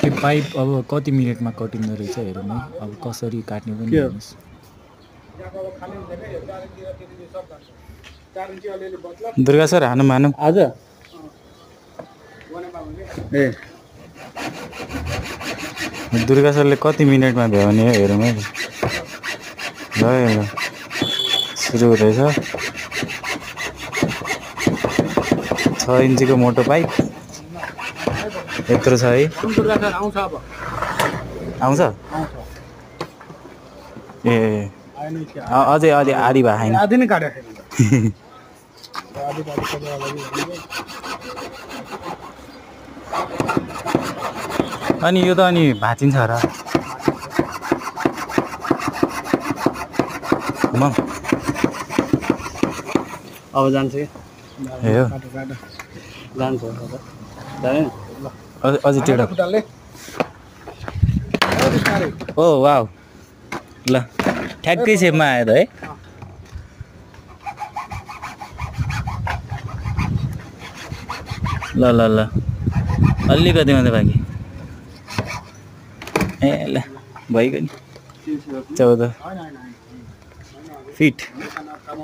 त्यो पाइप अब कति मिनेटमा कटिँदो रहेछ हेरौँ है। अब कसरी काट्ने पनि हेर्नुहोस्। दुर्गा सर हानु मानौँ आज ए दुर्गा सरले कति मिनेटमा भ्याउने हो हेरौँ है। ल सुरु हुँदैछ। 6 इन्चीको मोटो पाइप यत्रो छ है। दुर्गा सर आउँछ अब आउँछ ए अझै अलि आधी भए छैन। आधी नै काटेको छैन अनि यो त अनि भाँचिन्छ र म अब जान्छ कि ए हो जान्छ अझै टेढो ओ वाउ ल ठ्याक्कै सेपमा आयो त है। ल ल ल अलिकति मात्रै बाँकी ए ल भइगयो नि 14 फिट।